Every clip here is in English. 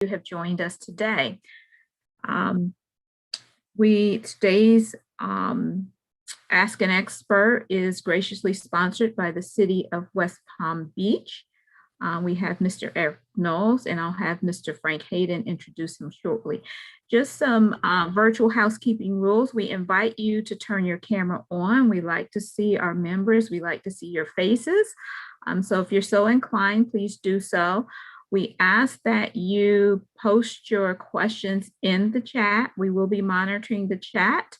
you have joined us today. Today's Ask an Expert is graciously sponsored by the City of West Palm Beach. We have Mr. Eric Knowles, and I'll have Mr. Frank Hayden introduce him shortly. Just some virtual housekeeping rules. We invite you to turn your camera on. We like to see our members. We like to see your faces. So if you're so inclined, please do so. We ask that you post your questions in the chat. We will be monitoring the chat.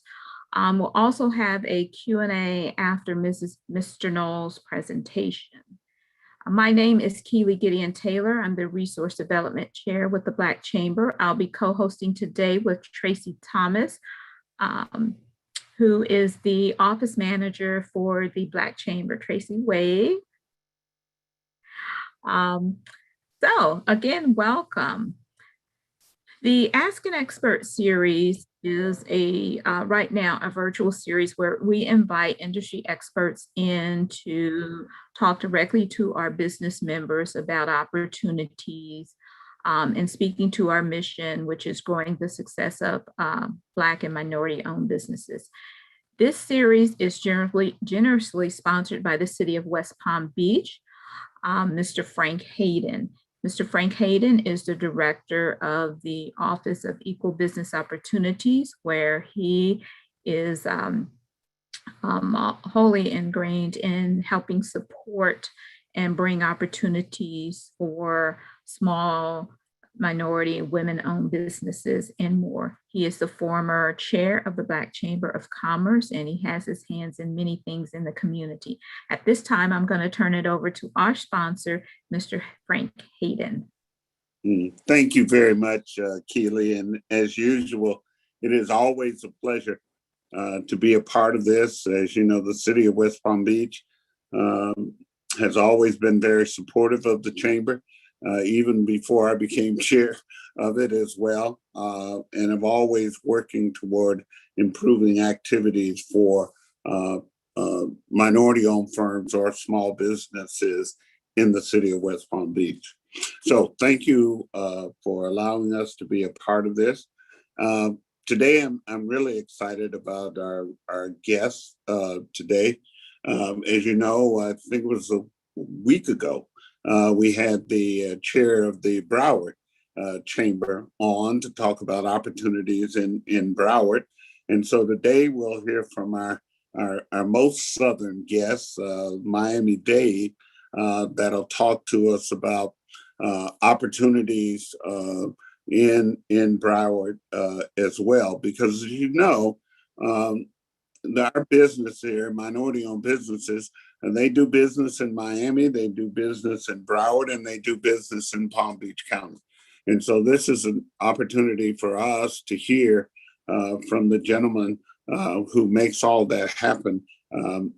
We'll also have a Q&A after Mr. Knowles' presentation. My name is Keely Gideon Taylor. I'm the Resource Development Chair with the Black Chamber. I'll be co-hosting today with Tracy Thomas, who is the Office Manager for the Black Chamber. Tracy, wave. So again, welcome. The Ask an Expert series is right now a virtual series where we invite industry experts in to talk directly to our business members about opportunities and speaking to our mission, which is growing the success of Black and minority-owned businesses. This series is generously sponsored by the City of West Palm Beach, Mr. Frank Hayden. Mr. Frank Hayden is the director of the Office of Equal Business Opportunities, where he is wholly ingrained in helping support and bring opportunities for small minority women-owned businesses and more. He is the former chair of the Black Chamber of Commerce, and he has his hands in many things in the community. At this time, I'm going to turn it over to our sponsor, Mr. Frank Hayden. Thank you very much, Keely. And as usual, it is always a pleasure to be a part of this. As you know, the City of West Palm Beach has always been very supportive of the Chamber. Even before I became chair of it as well. And I'm always working toward improving activities for minority-owned firms or small businesses in the City of West Palm Beach. So thank you for allowing us to be a part of this. Today, I'm really excited about our guest today. As you know, I think it was a week ago, we had the chair of the Broward Chamber on to talk about opportunities in Broward. And so today we'll hear from our most southern guest, Miami-Dade, that'll talk to us about opportunities in Broward as well. Because as you know, our business here, minority-owned businesses, and they do business in Miami, they do business in Broward, and they do business in Palm Beach County. And so this is an opportunity for us to hear from the gentleman who makes all that happen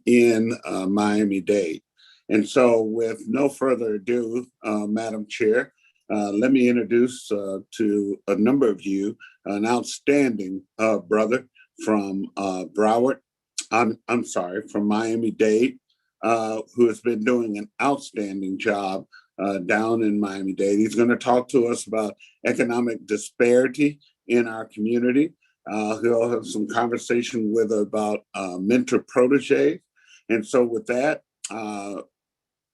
in Miami-Dade. And so with no further ado, Madam Chair, let me introduce to a number of you an outstanding brother from Broward, from Miami-Dade, who has been doing an outstanding job down in Miami-Dade. He's going to talk to us about economic disparity in our community. He'll have some conversation with about mentor protege. And so with that,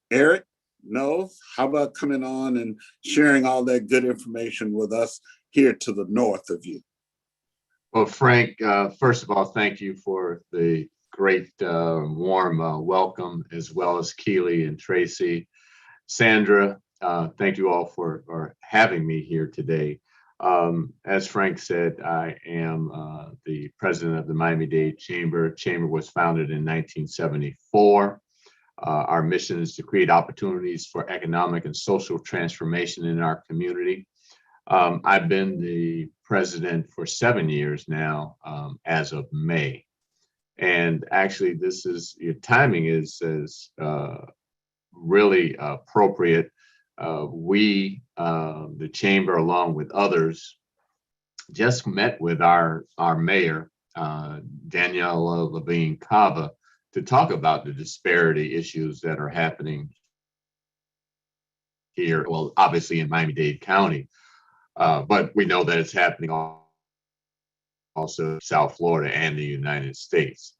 Eric Knowles, how about coming on and sharing all that good information with us here to the north of you? Well, Frank, first of all, thank you for the great warm welcome, as well as Keely and Tracy. Sandra, thank you all for having me here today. As Frank said, I am the president of the Miami-Dade Chamber. Chamber was founded in 1974. Our mission is to create opportunities for economic and social transformation in our community. I've been the president for 7 years now, as of May. And actually, your timing is really appropriate. We, the Chamber, along with others, just met with our mayor, Daniela Levine Cava, to talk about the disparity issues that are happening here, well, obviously in Miami-Dade County. But we know that it's happening also in South Florida and the United States.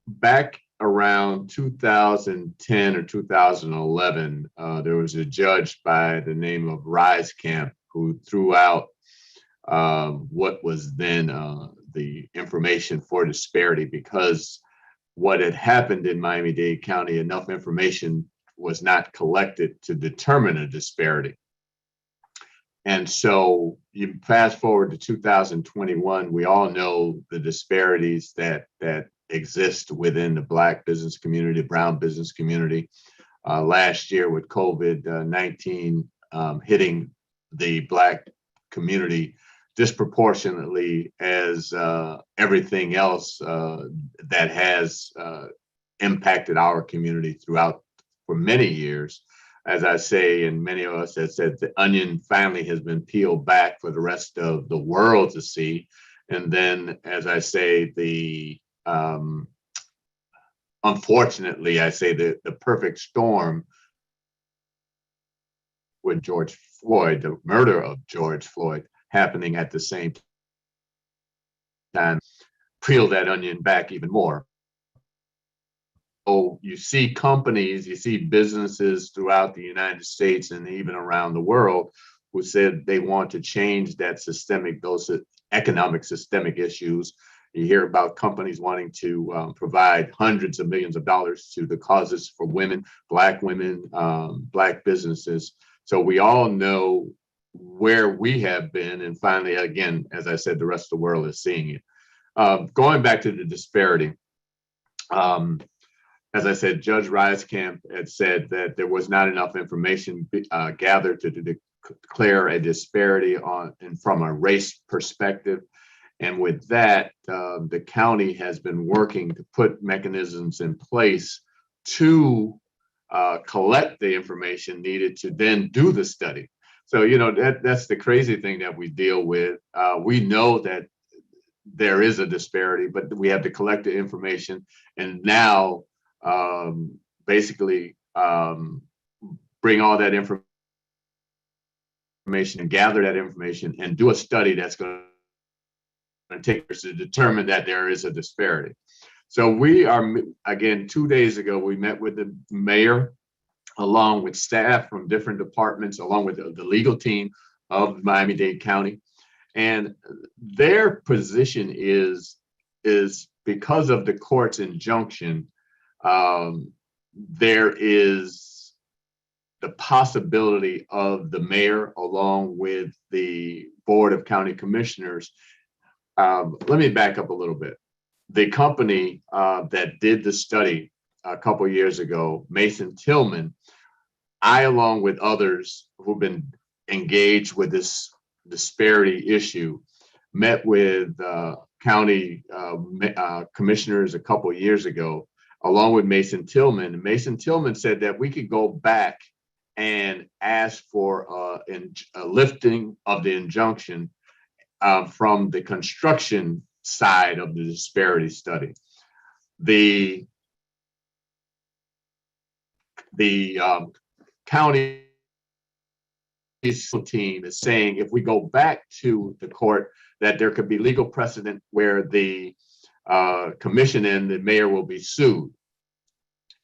Back around 2010 or 2011, there was a judge by the name of Camp who threw out what was then the information for disparity, because what had happened in Miami-Dade County, enough information was not collected to determine a disparity. And so you fast forward to 2021, we all know the disparities that exist within the Black business community, Brown business community. Last year with COVID-19 hitting the Black community disproportionately as everything else that has impacted our community throughout for many years. As I say, and many of us have said, the onion finally has been peeled back for the rest of the world to see. And then, as I say, unfortunately, I say the perfect storm with George Floyd, the murder of George Floyd happening at the same time, peel that onion back even more. So you see companies, you see businesses throughout the United States and even around the world who said they want to change that those economic systemic issues. You hear about companies wanting to provide hundreds of millions of dollars to the causes for women, Black businesses. So we all know where we have been. And finally, again, as I said, the rest of the world is seeing it. Going back to the disparity, as I said, Judge Camp had said that there was not enough information gathered to declare a disparity from a race perspective. And with that, the county has been working to put mechanisms in place to collect the information needed to then do the study. So, that's the crazy thing that we deal with. We know that there is a disparity, but we have to collect the information and now basically bring all that information and gather that information and do a study that's going to take us to determine that there is a disparity. So we are, again, 2 days ago, we met with the mayor along with staff from different departments, along with the legal team of Miami-Dade County. And their position is because of the court's injunction, there is the possibility of the mayor along with the Board of County Commissioners. Let me back up a little bit. The company that did the study a couple years ago, Mason Tillman, I, along with others who've been engaged with this disparity issue, met with county commissioners a couple of years ago, along with Mason Tillman. And Mason Tillman said that we could go back and ask for a lifting of the injunction from the construction side of the disparity study. The county team is saying if we go back to the court, that there could be legal precedent where the commission and the mayor will be sued.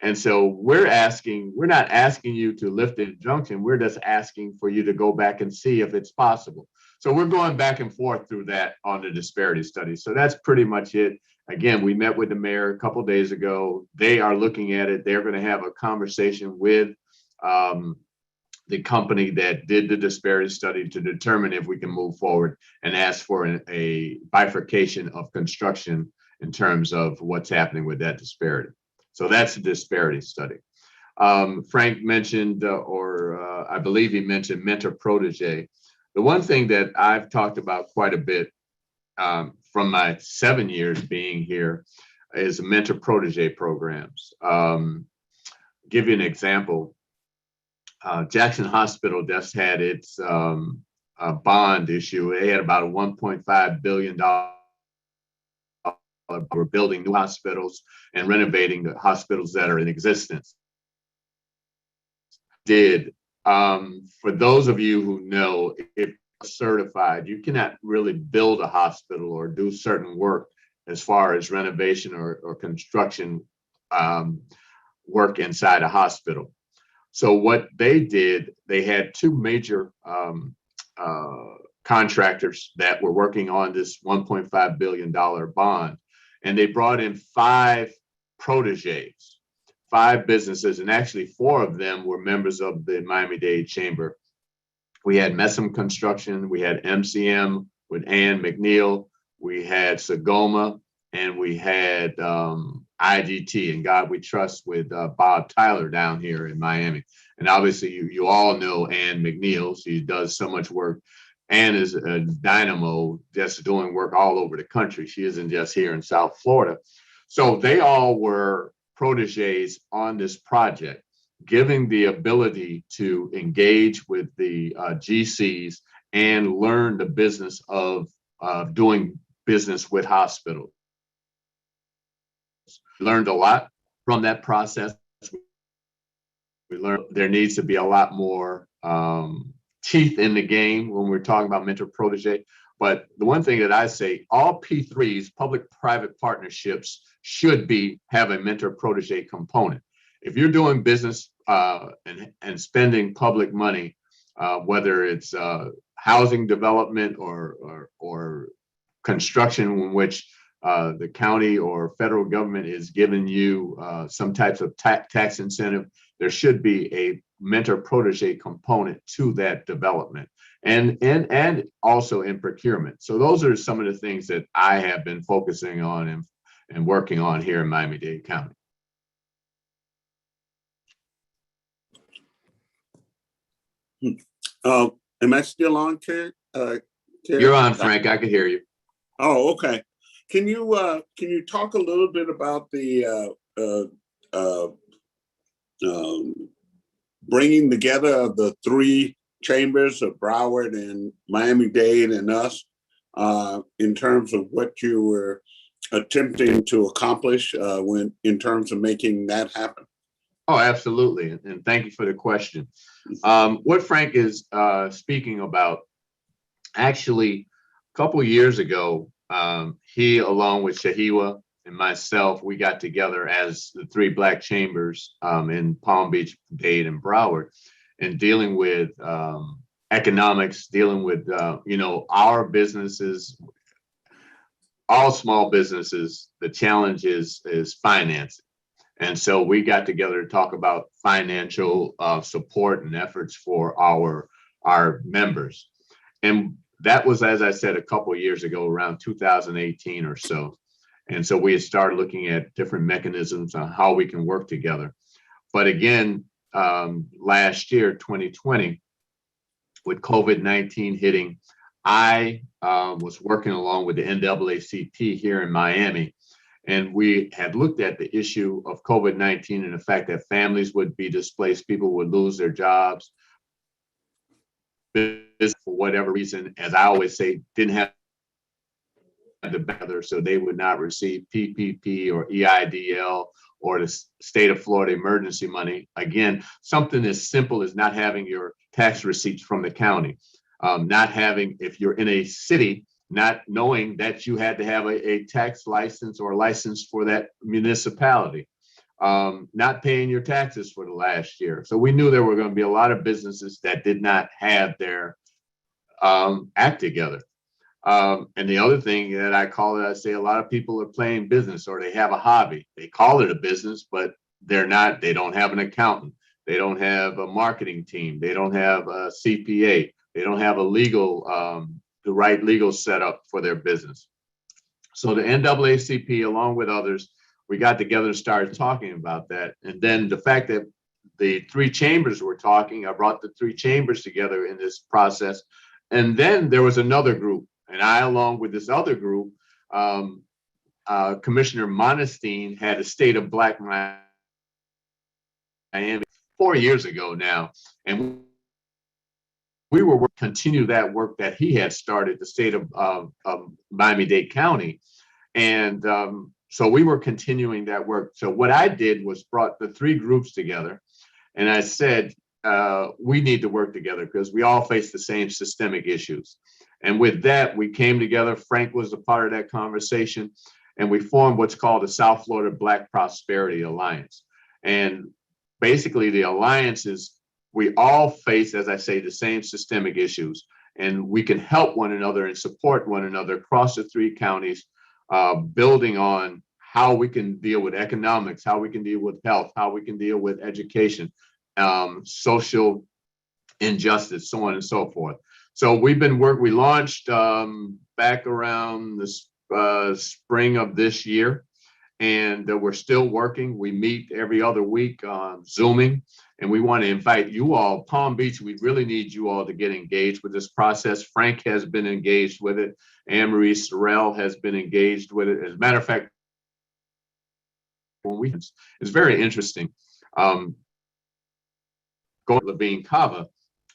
And so we're not asking you to lift the injunction, we're just asking for you to go back and see if it's possible. So we're going back and forth through that on the disparity study. So that's pretty much it. Again, we met with the mayor a couple of days ago. They are looking at it. They're going to have a conversation with the company that did the disparity study to determine if we can move forward and ask for a bifurcation of construction in terms of what's happening with that disparity. So that's the disparity study. Frank mentioned, I believe he mentioned mentor protege. The one thing that I've talked about quite a bit from my 7 years being here is mentor protege programs. Give you an example. Jackson Hospital just had its bond issue. They had about a $1.5 billion. We're building new hospitals and renovating the hospitals that are in existence. Did For those of you who know, if certified, you cannot really build a hospital or do certain work as far as renovation or construction work inside a hospital. So what they did, they had two major contractors that were working on this $1.5 billion bond, and they brought in five proteges, five businesses, and actually four of them were members of the Miami-Dade Chamber. We had Messam Construction, we had MCM with Ann McNeil, we had Sagoma, and we had IGT and God We Trust with Bob Tyler down here in Miami. And obviously you all know Ann McNeil. She does so much work. Ann is a dynamo, just doing work all over the country. She isn't just here in South Florida. So they all were proteges on this project, giving the ability to engage with the GCs and learn the business of doing business with hospitals. Learned a lot from that process. We learned there needs to be a lot more teeth in the game when we're talking about mentor protege. But the one thing that I say, all P3s, public-private partnerships, should have a mentor protege component. If you're doing business and spending public money, whether it's housing development or construction in which the county or federal government is giving you some types of tax incentive, there should be a mentor protege component to that development and also in procurement. So those are some of the things that I have been focusing on and working on here in Miami-Dade County. Am I still on, Terry? You're on, Frank. I can hear you. Oh, okay. Can you talk a little bit about the bringing together of the three chambers of Broward and Miami-Dade and us in terms of what you were attempting to accomplish in terms of making that happen? Oh, absolutely. And thank you for the question. What Frank is speaking about, actually, a couple years ago, he, along with Shahiwa and myself, we got together as the three Black chambers in Palm Beach, Dade, and Broward, and dealing with economics, dealing with, our businesses, all small businesses. The challenge is financing. And so we got together to talk about financial support and efforts for our members. And that was, as I said, a couple of years ago, around 2018 or so. And so we had started looking at different mechanisms on how we can work together. But again, last year, 2020, with COVID-19 hitting, I was working along with the NAACP here in Miami. And we had looked at the issue of COVID-19 and the fact that families would be displaced, people would lose their jobs, for whatever reason, as I always say, didn't have the better, so they would not receive PPP or EIDL or the state of Florida emergency money. Again, something as simple as not having your tax receipts from the county, not having, if you're in a city, not knowing that you had to have a tax license or a license for that municipality, not paying your taxes for the last year. So we knew there were going to be a lot of businesses that did not have their act together. And the other thing that I say a lot of people are playing business or they have a hobby. They call it a business, but they don't have an accountant. They don't have a marketing team. They don't have a CPA. They don't have a the right legal setup for their business. So the NAACP, along with others, we got together and started talking about that. And then the fact that the three chambers were talking, I brought the three chambers together in this process. And then there was another group, and I, along with this other group, Commissioner Monestein had a State of Black Miami 4 years ago now. And we were continue that work that he had started, the state of Miami-Dade County. And so we were continuing that work. So what I did was brought the three groups together. And I said, we need to work together because we all face the same systemic issues. And with that, we came together. Frank was a part of that conversation, and we formed what's called the South Florida Black Prosperity Alliance. And basically, the alliance is we all face, as I say, the same systemic issues, and we can help one another and support one another across the 3 counties, building on how we can deal with economics, how we can deal with health, how we can deal with education, social injustice, so on and so forth. So we've been we launched back around the spring of this year, and we're still working. We meet every other week on Zooming, and we want to invite you all. Palm Beach, we really need you all to get engaged with this process. Frank has been engaged with it. Anne-Marie Sorrell has been engaged with it. As a matter of fact, it's very interesting. Going to Levine Cava,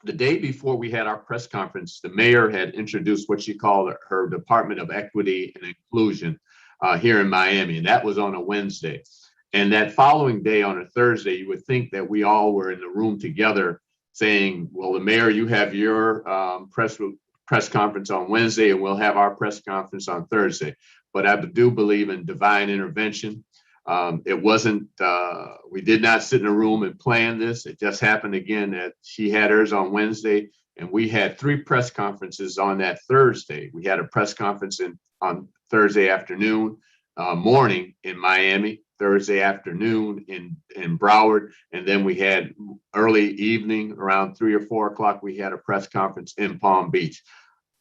the day before we had our press conference, the mayor had introduced what she called her Department of Equity and Inclusion here in Miami, and that was on a Wednesday. And that following day, on a Thursday, you would think that we all were in the room together saying, well, the mayor, you have your press conference on Wednesday, and we'll have our press conference on Thursday. But I do believe in divine intervention. It wasn't, we did not sit in a room and plan this. It just happened again that she had hers on Wednesday, and we had 3 press conferences on that Thursday. We had a press conference on Thursday afternoon, morning in Miami, Thursday afternoon in Broward, and then we had early evening around 3 or 4 o'clock, we had a press conference in Palm Beach,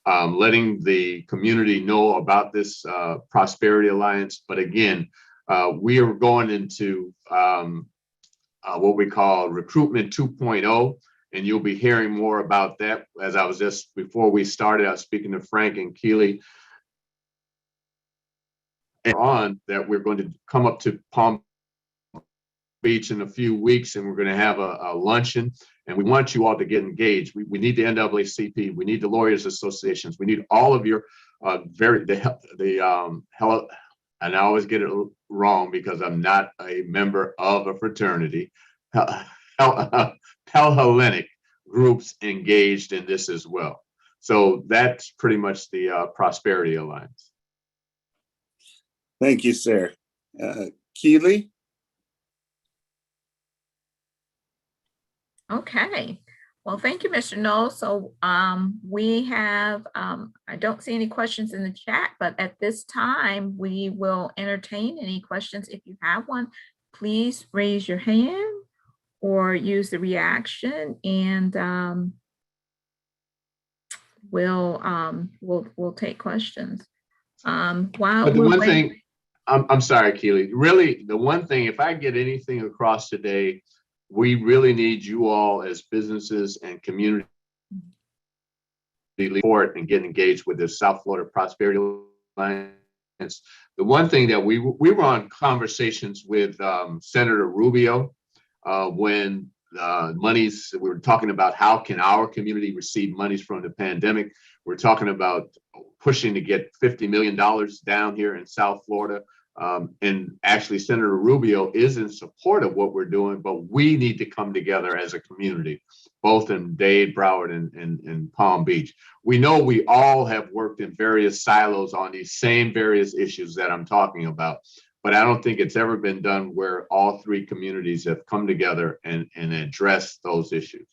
letting the community know about this Prosperity Alliance. But again, we are going into what we call recruitment 2.0, and you'll be hearing more about that. As I was just, before we started, I was speaking to Frank and Keely on that we're going to come up to Palm Beach in a few weeks, and we're going to have a luncheon, and we want you all to get engaged. We need the NAACP, we need the Lawyers Associations, we need all of your and I always get it wrong because I'm not a member of a fraternity, Hellenic groups engaged in this as well. So that's pretty much the Prosperity Alliance. Thank you, sir. Keely? Okay. Well, thank you, Mr. Knowles. So we have, I don't see any questions in the chat, but at this time, we will entertain any questions. If you have one, please raise your hand or use the reaction, and we'll take questions. While but the we're one waiting, thing, I'm sorry, Keely, really, the one thing, if I get anything across today, we really need you all as businesses and community support and get engaged with the South Florida Prosperity Alliance. The one thing that we were on conversations with Senator Rubio when monies, we were talking about how can our community receive monies from the pandemic. We're talking about pushing to get $50 million down here in South Florida. And actually, Senator Rubio is in support of what we're doing, but we need to come together as a community, both in Dade, Broward, and Palm Beach. We know we all have worked in various silos on these same various issues that I'm talking about, but I don't think it's ever been done where all 3 communities have come together and addressed those issues.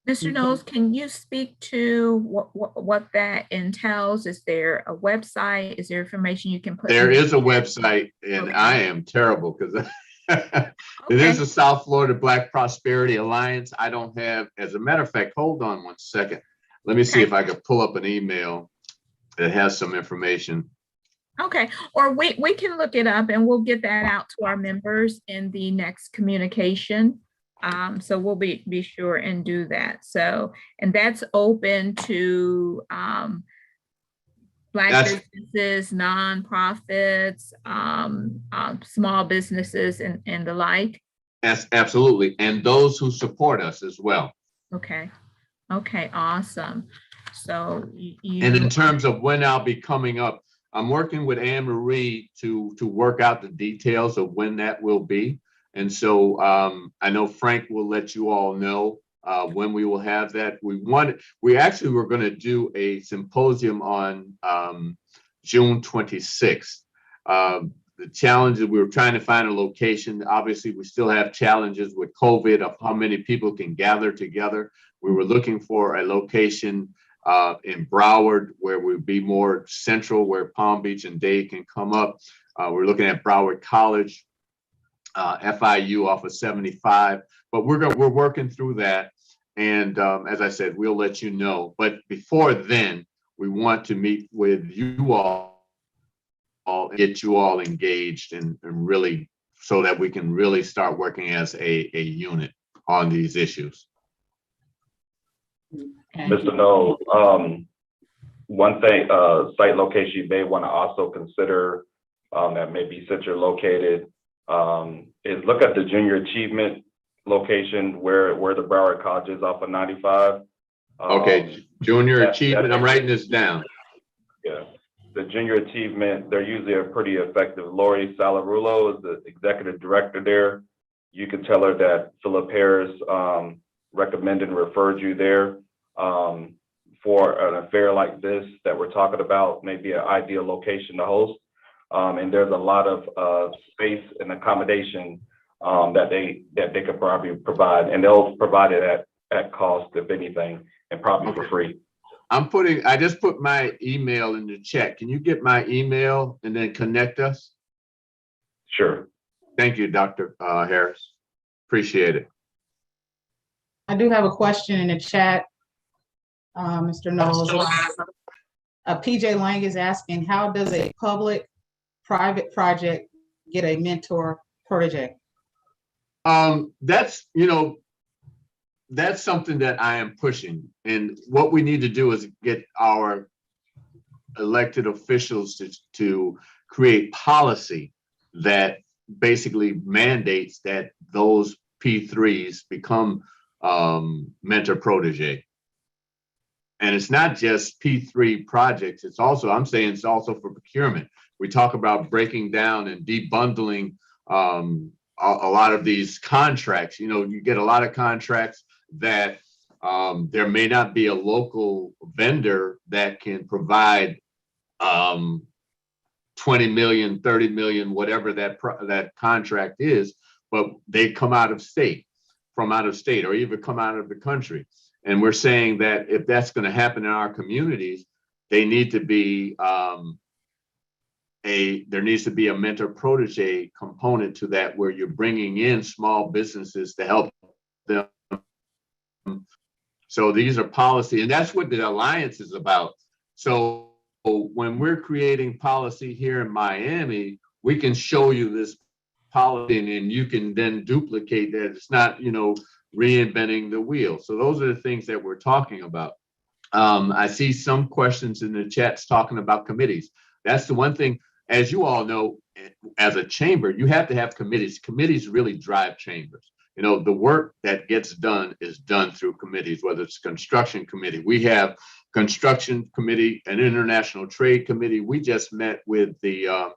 Mr. Knowles, can you speak to what that entails? Is there a website? Is there information you can put? There is a website, and okay. I am terrible because it is the South Florida Black Prosperity Alliance. I don't have, as a matter of fact, hold on one second. Let me see if I can pull up an email that has some information. Okay, or we can look it up and we'll get that out to our members in the next communication. So we'll be sure and do that. So, and that's open to Black businesses, nonprofits, small businesses, and the like. Yes, absolutely. And those who support us as well. Okay. Okay, awesome. So and in terms of when I'll be coming up, I'm working with Anne Marie to work out the details of when that will be. And so I know Frank will let you all know when we will have that. We actually were going to do a symposium on June 26th. The challenge is we were trying to find a location. Obviously, we still have challenges with COVID of how many people can gather together. We were looking for a location in Broward where we'd be more central, where Palm Beach and Dade can come up. We're looking at Broward College, FIU off of 75, but we're working through that. And as I said, we'll let you know. But before then, we want to meet with you all, get you all engaged and really so that we can really start working as a unit on these issues. Mr. Knowles, one thing, site location you may want to also consider that may be central located is look at the junior achievement location where the Broward College is off of 95. Okay, junior achievement, I'm writing this down. Yeah, the junior achievement, they're usually a pretty effective. Lori Salarulo is the executive director there. You can tell her that Philip Harris recommended and referred you there for an affair like this that we're talking about, maybe an ideal location to host. And there's a lot of space and accommodation that they could probably provide, and they'll provide it at cost, if anything, and probably for free. I just put my email in the chat. Can you get my email and then connect us? Sure. Thank you, Dr. Harris. Appreciate it. I do have a question in the chat, Mr. Knowles. PJ Lang is asking, how does a public-private project get a mentor protege? That's something that I am pushing. And what we need to do is get our elected officials to create policy that basically mandates that those P3s become mentor protege. And it's not just P3 projects, it's also, I'm saying it's also for procurement. We talk about breaking down and debundling a lot of these contracts. You get a lot of contracts that there may not be a local vendor that can provide 20 million, 30 million, whatever that contract is, but they come from out of state, or even come out of the country. And we're saying that if that's going to happen in our communities, they need to be there needs to be a mentor protege component to that, where you're bringing in small businesses to help them. So these are policy, and that's what the alliance is about. So when we're creating policy here in Miami, we can show you this policy, and you can then duplicate that. It's not, reinventing the wheel. So those are the things that we're talking about. I see some questions in the chats talking about committees. That's the one thing, as you all know, as a chamber, you have to have committees. Committees really drive chambers. The work that gets done is done through committees, whether it's construction committee. We have construction committee, an international trade committee. We just met with the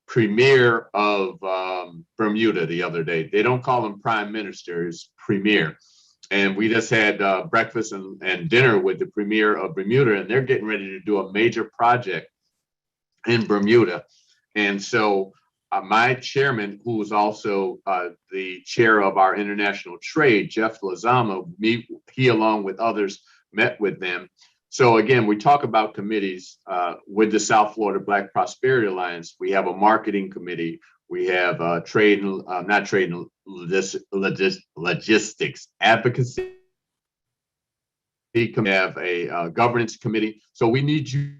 premier of Bermuda the other day. They don't call him prime minister, it's premier. And we just had breakfast and dinner with the premier of Bermuda, and they're getting ready to do a major project in Bermuda. And so my chairman, who is also the chair of our international trade, Jeff Lazama, he along with others met with them. So again, we talk about committees with the South Florida Black Prosperity Alliance. We have a marketing committee. We have logistics advocacy. We have a governance committee. So we need you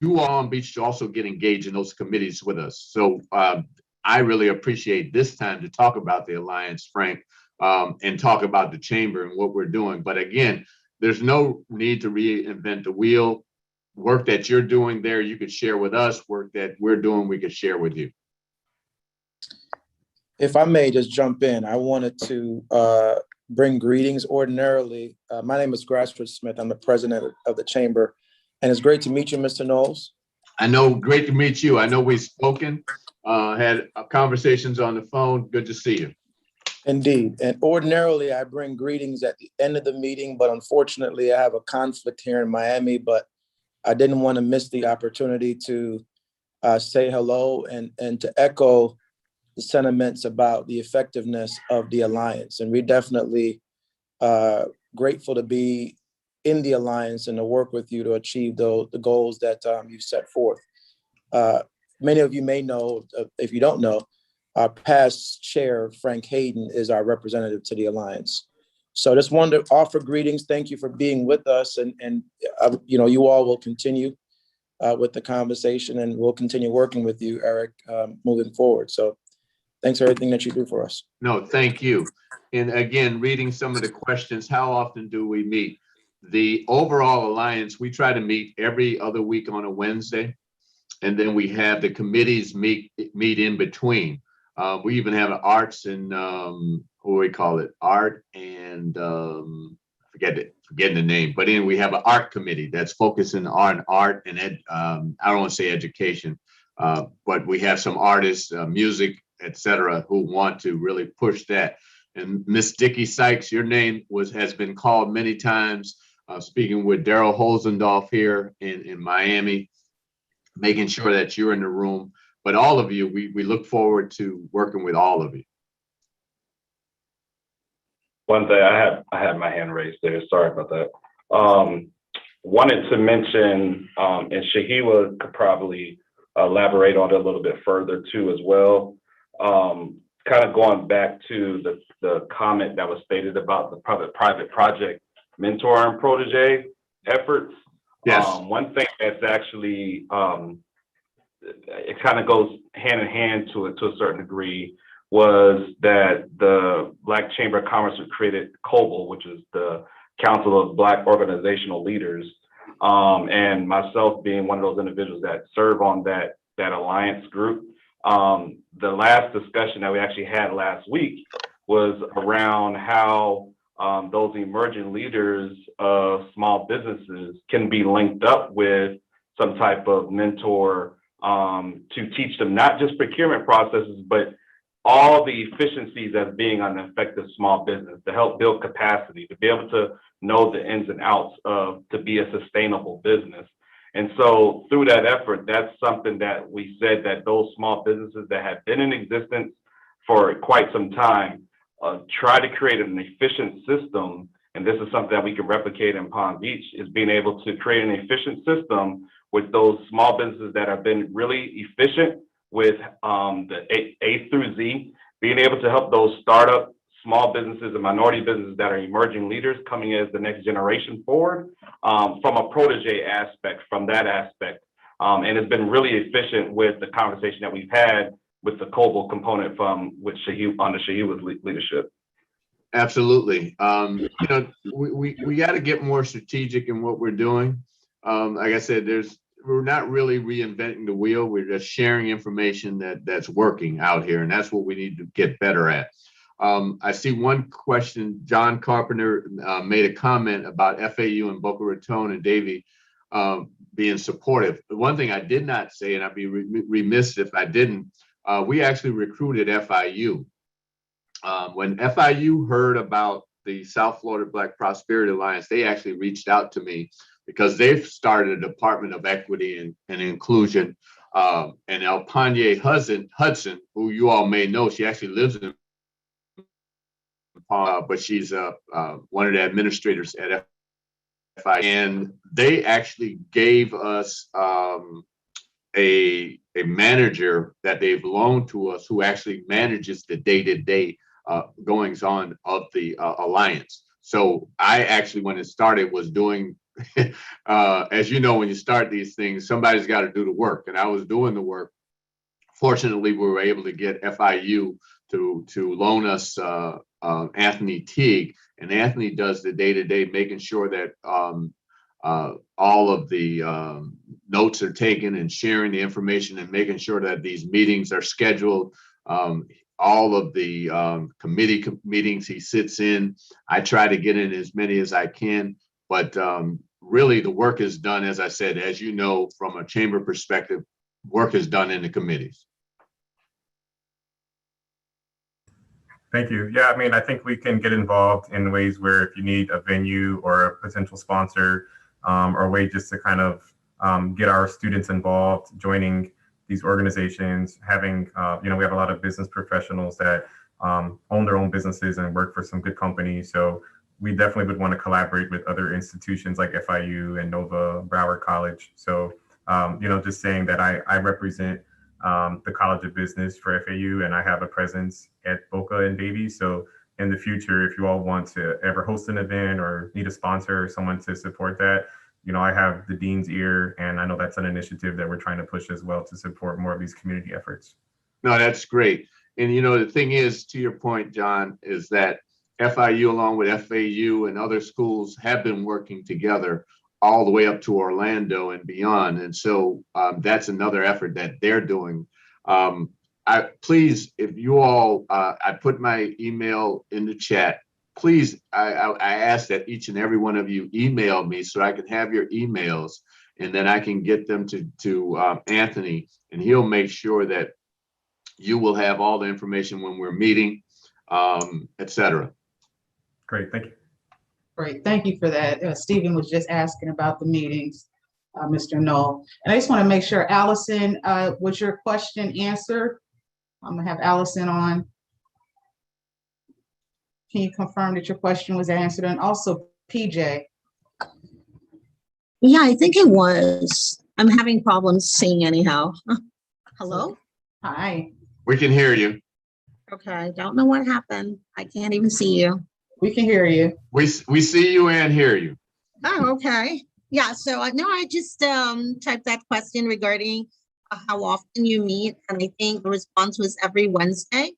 all on Beach to also get engaged in those committees with us. So I really appreciate this time to talk about the Alliance, Frank, and talk about the chamber and what we're doing. But again, there's no need to reinvent the wheel. Work that you're doing there, you could share with us. Work that we're doing, we could share with you. If I may just jump in, I wanted to bring greetings. Ordinarily, my name is Grassford Smith. I'm the president of the chamber, and it's great to meet you, Mr. Knowles. I know, great to meet you. I know we've spoken. had conversations on the phone. Good to see you. Indeed. And ordinarily, I bring greetings at the end of the meeting, but unfortunately, I have a conflict here in Miami, but I didn't want to miss the opportunity to say hello and to echo the sentiments about the effectiveness of the alliance. And we definitely grateful to be in the alliance and to work with you to achieve the goals that you set forth. Many of you may know, if you don't know, our past chair, Frank Hayden, is our representative to the alliance. So just wanted to offer greetings. Thank you for being with us. And you all will continue with the conversation, and we'll continue working with you, Eric, moving forward. So thanks for everything that you do for us. No, thank you. And again, reading some of the questions, how often do we meet? The overall alliance, we try to meet every other week on a Wednesday. And then we have the committees meet in between. We even have an arts and what do we call it? Art and forgetting the name. But then we have an art committee that's focusing on art and I don't want to say education, but we have some artists, music, etc., who want to really push that. And Miss Dickie Sykes, your name has been called many times. Speaking with Daryl Holzendorf here in Miami, making sure that you're in the room. But all of you, we look forward to working with all of you. One thing, I had my hand raised there. Sorry about that. Wanted to mention, and Shahiwa could probably elaborate on it a little bit further too as well. Kind of going back to the comment that was stated about the private project mentor and protege efforts. Yes. One thing that's actually, it kind of goes hand in hand to a certain degree, was that the Black Chamber of Commerce created COBLE, which is the Council of Black Organizational Leaders, and myself being one of those individuals that serve on that alliance group. The last discussion that we actually had last week was around how those emerging leaders of small businesses can be linked up with some type of mentor to teach them not just procurement processes, but all the efficiencies of being an effective small business, to help build capacity, to be able to know the ins and outs of to be a sustainable business. And so through that effort, that's something that we said that those small businesses that have been in existence for quite some time, try to create an efficient system. And this is something that we can replicate in Palm Beach, is being able to create an efficient system with those small businesses that have been really efficient with the A through Z, being able to help those startup small businesses and minority businesses that are emerging leaders coming as the next generation forward, from a protege aspect, from that aspect. And it's been really efficient with the conversation that we've had with the COBLE component with under Shahiwa's leadership. Absolutely. We got to get more strategic in what we're doing. Like I said, we're not really reinventing the wheel. We're just sharing information that's working out here, and that's what we need to get better at. I see one question. John Carpenter made a comment about FAU and Boca Raton and Dade being supportive. The one thing I did not say, and I'd be remiss if I didn't, we actually recruited FIU. When FIU heard about the South Florida Black Prosperity Alliance, they actually reached out to me because they've started a Department of Equity and Inclusion. And Elpanye Hudson, who you all may know, she actually lives in but she's one of the administrators at FIU. And they actually gave us a manager that they've loaned to us, who actually manages the day-to-day goings on of the alliance. So I actually, when it started, was doing, as you know, when you start these things, somebody's got to do the work, and I was doing the work. Fortunately, we were able to get FIU to loan us Anthony Teague, and Anthony does the day-to-day, making sure that all of the notes are taken and sharing the information and making sure that these meetings are scheduled. All of the committee meetings he sits in, I try to get in as many as I can, but really the work is done, as I said, as you know, from a chamber perspective, work is done in the committees. Thank you. Yeah, I mean, I think we can get involved in ways where if you need a venue or a potential sponsor, or a way just to kind of get our students involved, joining these organizations, having, we have a lot of business professionals that own their own businesses and work for some good companies. So we definitely would want to collaborate with other institutions like FIU and Nova, Broward College. So, just saying that I represent the College of Business for FAU, and I have a presence at Boca and Dade. So in the future, if you all want to ever host an event or need a sponsor or someone to support that, I have the dean's ear, and I know that's an initiative that we're trying to push as well to support more of these community efforts. No, that's great. And the thing is, to your point, John, is that FIU along with FAU and other schools have been working together all the way up to Orlando and beyond. And so that's another effort that they're doing. Please, if you all, I put my email in the chat. Please, I ask that each and every one of you email me so I can have your emails, and then I can get them to Anthony, and he'll make sure that you will have all the information when we're meeting, et cetera. Great, thank you. Great, thank you for that. Stephen was just asking about the meetings, Mr. Knoll. And I just want to make sure, Allison, was your question answered? I'm gonna have Allison on. Can you confirm that your question was answered? And also PJ. Yeah, I think it was. I'm having problems seeing anyhow. Hello? Hi, We can hear you. Okay, don't know what happened. I can't even see you. we can hear you. We see you and hear you. Oh, okay. Yeah, so no, I just typed that question regarding how often you meet, and I think the response was every Wednesday.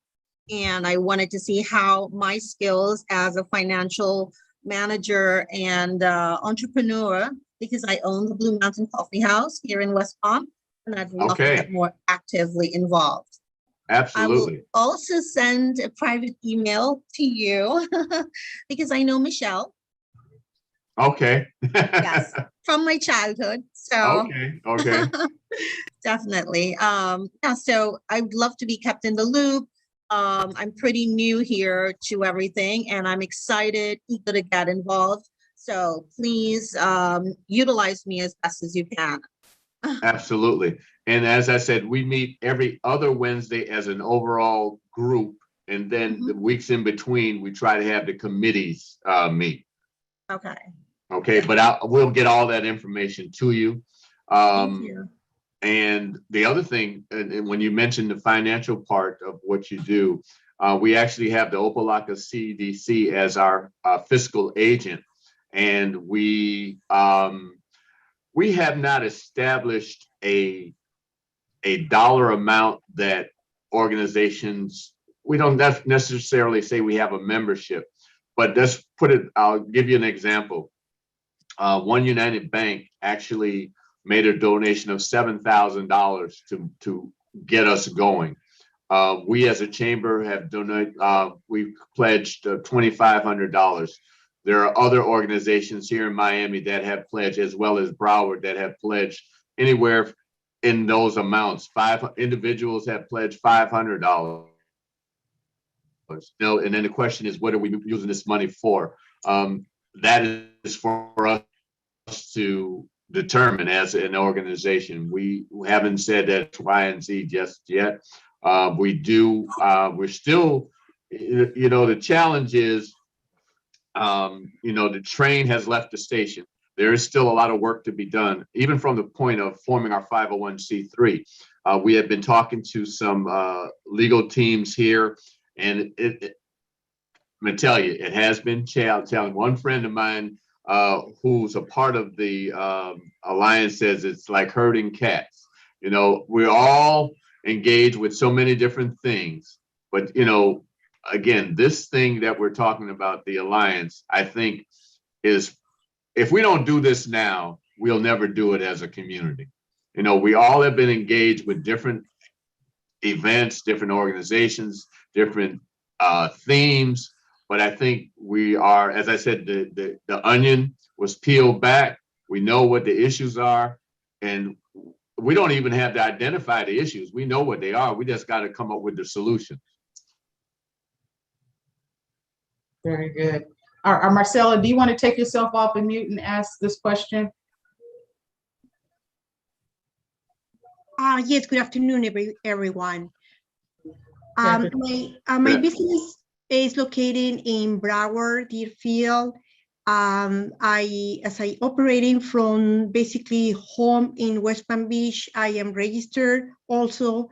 And I wanted to see how my skills as a financial manager and entrepreneur, because I own the Blue Mountain Coffee House here in West Palm, and I'd love to get more actively involved. Absolutely. I will also send a private email to you because I know Michelle. Okay. Yes, from my childhood. So Okay. definitely. Yeah, so I would love to be kept in the loop. I'm pretty new here to everything, and I'm excited, eager to get involved. So please utilize me as best as you can. Absolutely. And as I said, we meet every other Wednesday as an overall group. And then the weeks in between, we try to have the committees meet. Okay. Okay, but we'll get all that information to you. Thank you. And the other thing, and when you mentioned the financial part of what you do, we actually have the Opelika CDC as our fiscal agent. And we have not established a dollar amount that organizations, we don't necessarily say we have a membership, but let's put it, I'll give you an example. One United Bank actually made a donation of $7,000 to get us going. We as a chamber have donated, we've pledged $2,500. There are other organizations here in Miami that have pledged, as well as Broward, that have pledged anywhere in those amounts. 5 individuals have pledged $500. And then the question is, what are we using this money for? That is for us to determine as an organization. We haven't said that Y and Z just yet. We're still, the challenge is, the train has left the station. There is still a lot of work to be done, even from the point of forming our 501c3. We have been talking to some legal teams here, and I'm gonna tell you, it has been challenging. One friend of mine who's a part of the alliance says it's like herding cats. We're all engaged with so many different things, but again, this thing that we're talking about, the alliance, I think is, if we don't do this now, we'll never do it as a community. We all have been engaged with different events, different organizations, different themes, but I think we are, as I said, the onion was peeled back. We know what the issues are, and we don't even have to identify the issues. We know what they are. We just got to come up with the solution. Very good. Marcella, do you want to take yourself off of mute and ask this question? Yes, good afternoon, everyone. Good. My business is located in Broward, Deerfield. As I operating from basically home in West Palm Beach, I am registered also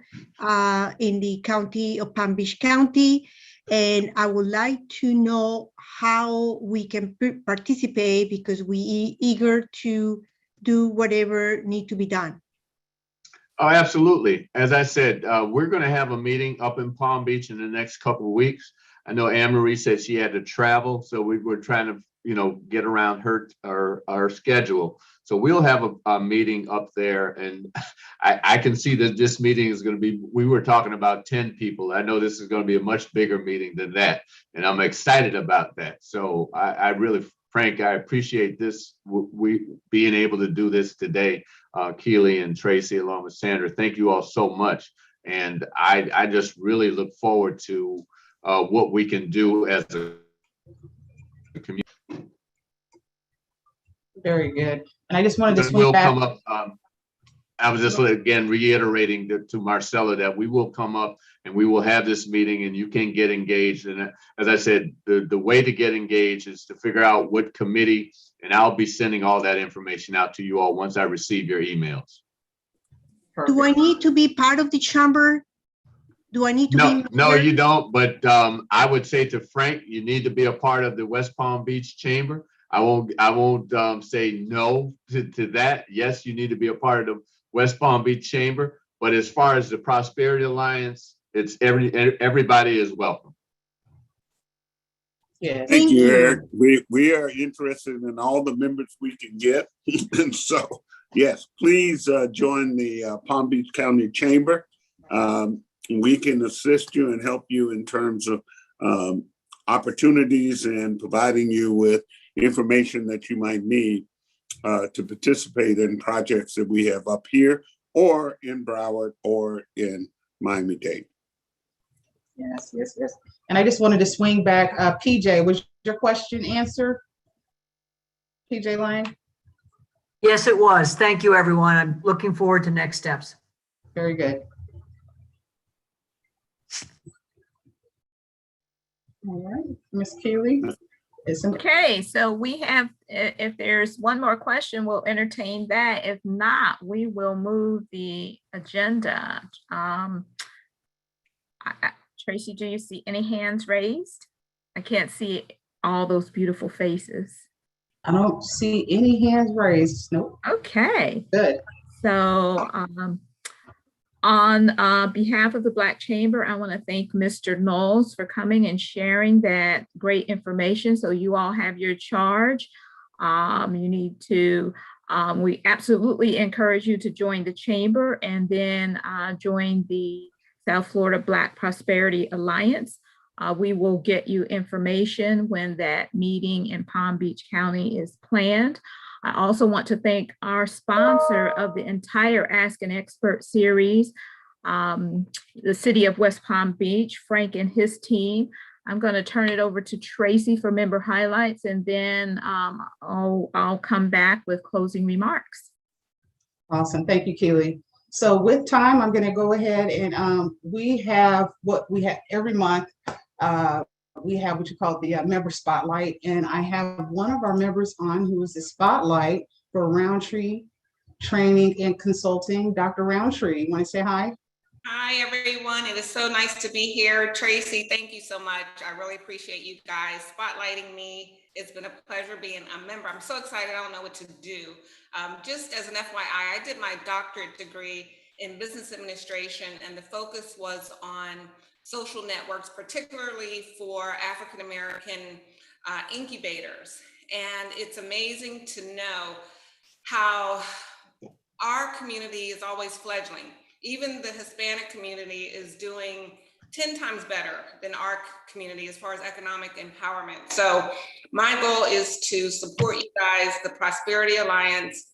in the county of Palm Beach County. And I would like to know how we can participate because we eager to do whatever need to be done. Oh, absolutely. As I said, we're going to have a meeting up in Palm Beach in the next couple of weeks. I know Anne Marie said she had to travel, so we were trying to, get around our schedule. So we'll have a meeting up there, and I can see that this meeting is going to be. We were talking about 10 people. I know this is going to be a much bigger meeting than that, and I'm excited about that. So I really, Frank, I appreciate this. We being able to do this today. Keely and Tracy, along with Sandra, thank you all so much. And I just really look forward to what we can do as a community. Very good. And I just wanted to We'll swing back. come up. I was just again reiterating to Marcella that we will come up and we will have this meeting and you can get engaged. And as I said, the way to get engaged is to figure out what committee, and I'll be sending all that information out to you all once I receive your emails. Do I need to be part of the chamber? Do I need to be? No, you don't. But I would say to Frank, you need to be a part of the West Palm Beach Chamber. I won't say no to that. Yes, you need to be a part of the West Palm Beach Chamber. But as far as the Prosperity Alliance, it's everybody is welcome. Yes. Thank you, Eric. We are interested in all the members we can get. And so, yes, please join the Palm Beach County Chamber. We can assist you and help you in terms of opportunities and providing you with information that you might need to participate in projects that we have up here or in Broward or in Miami-Dade. Yes. And I just wanted to swing back. PJ, was your question answered? PJ Lang? Yes, it was. Thank you, everyone. I'm looking forward to next steps. Very good. All right, Ms. Keeley. Okay, so we have, if there's one more question, we'll entertain that. If not, we will move the agenda. Tracy, do you see any hands raised? I can't see all those beautiful faces. I don't see any hands raised. Nope. Okay. Good. So on behalf of the Black Chamber, I want to thank Mr. Knowles for coming and sharing that great information. So you all have your charge. You need to, we absolutely encourage you to join the chamber and then join the South Florida Black Prosperity Alliance. We will get you information when that meeting in Palm Beach County is planned. I also want to thank our sponsor of the entire Ask an Expert series, the City of West Palm Beach, Frank and his team. I'm going to turn it over to Tracy for member highlights, and then I'll come back with closing remarks. Awesome. Thank you, Keely. So with time, I'm going to go ahead and we have what we have every month. We have what you call the member spotlight, and I have one of our members on who is the spotlight for Roundtree Training and Consulting. Dr. Roundtree, you want to say hi? Hi, everyone. It is so nice to be here. Tracy, thank you so much. I really appreciate you guys spotlighting me. It's been a pleasure being a member. I'm so excited. I don't know what to do. Just as an FYI, I did my doctorate degree in business administration, and the focus was on social networks, particularly for African-American incubators. And it's amazing to know how our community is always fledgling. Even the Hispanic community is doing 10 times better than our community as far as economic empowerment. So my goal is to support you guys, the Prosperity Alliance,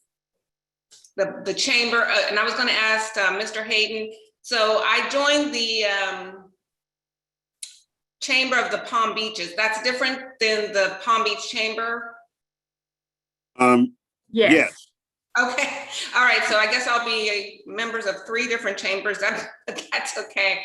the chamber, and I was going to ask Mr. Hayden. So I joined the Chamber of the Palm Beaches. That's different than the Palm Beach Chamber? Yes. Yes. Okay, all right, so I guess I'll be members of 3 different chambers. That's okay.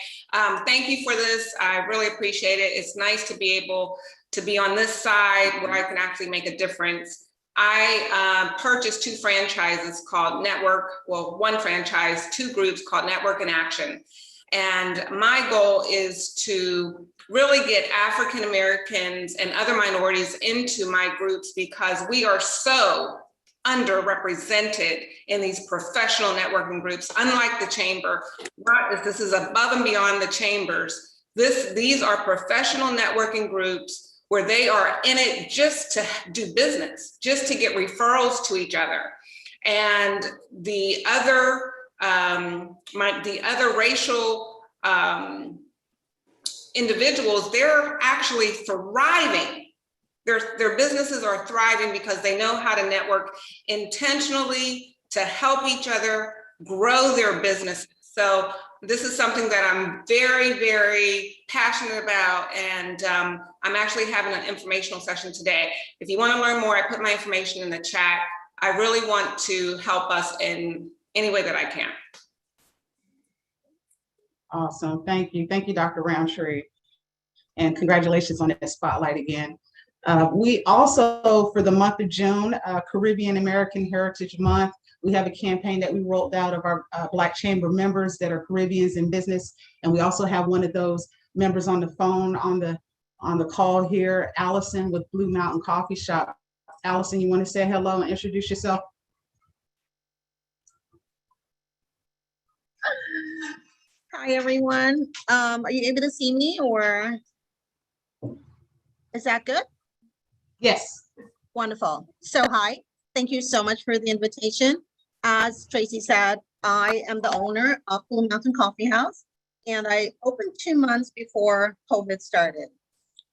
Thank you for this. I really appreciate it. It's nice to be able to be on this side where I can actually make a difference. I purchased 2 franchises called Network, well, 1 franchise, 2 groups called Network in Action. And my goal is to really get African Americans and other minorities into my groups because we are so underrepresented in these professional networking groups. Unlike the chamber, this is above and beyond the chambers. These are professional networking groups where they are in it just to do business, just to get referrals to each other. And the other racial individuals, they're actually thriving. Their businesses are thriving because they know how to network intentionally to help each other grow their businesses. So this is something that I'm very, very passionate about. And I'm actually having an informational session today. If you want to learn more, I put my information in the chat. I really want to help us in any way that I can. Awesome. Thank you. Thank you, Dr. Roundtree. And congratulations on that spotlight again. We also, for the month of June, Caribbean American Heritage Month, we have a campaign that we rolled out of our Black Chamber members that are Caribbeans in business. And we also have one of those members on the phone on the call here, Allison with Blue Mountain Coffee Shop. Allison, you want to say hello and introduce yourself? Hi, everyone. Are you able to see me or is that good? Yes. Wonderful. So hi, thank you so much for the invitation. As Tracy said, I am the owner of Blue Mountain Coffee House, and I opened 2 months before COVID started.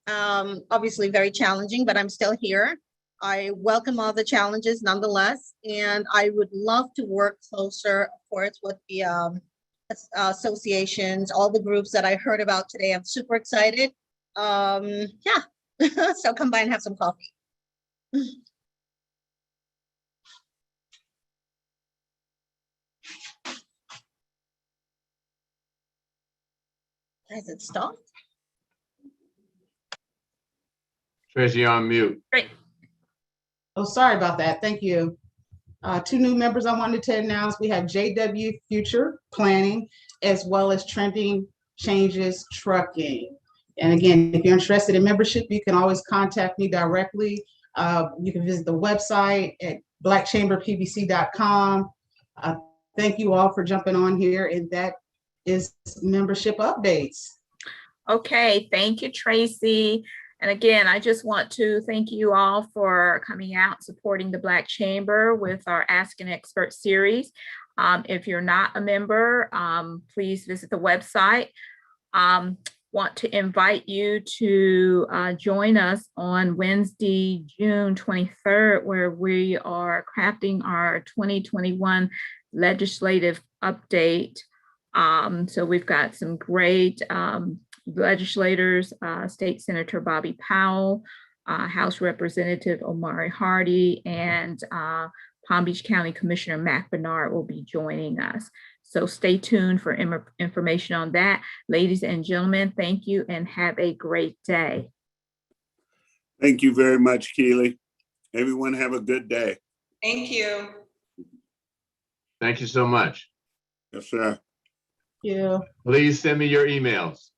Obviously very challenging, but I'm still here. I welcome all the challenges nonetheless, and I would love to work closer, of course, with the associations, all the groups that I heard about today. I'm super excited. Yeah. So come by and have some coffee. Has it stopped? Tracy, you're on mute. Great. Oh, sorry about that. Thank you. 2 new members I wanted to announce. We have JW Future Planning as well as Trending Changes Trucking. And again, if you're interested in membership, you can always contact me directly. You can visit the website at blackchamberpbc.com. Thank you all for jumping on here, and that is membership updates. Okay, thank you, Tracy. And again, I just want to thank you all for coming out, supporting the Black Chamber with our Ask an Expert series. If you're not a member, please visit the website. Want to invite you to join us on Wednesday, June 23rd, where we are crafting our 2021 legislative update. So we've got some great legislators, State Senator Bobby Powell, House Representative Omari Hardy, and Palm Beach County Commissioner Mac Bernard will be joining us. So stay tuned for information on that. Ladies and gentlemen, thank you and have a great day. Thank you very much, Keely. Everyone have a good day. Thank you. Thank you so much. Yes, sir. Yeah. Please send me your emails.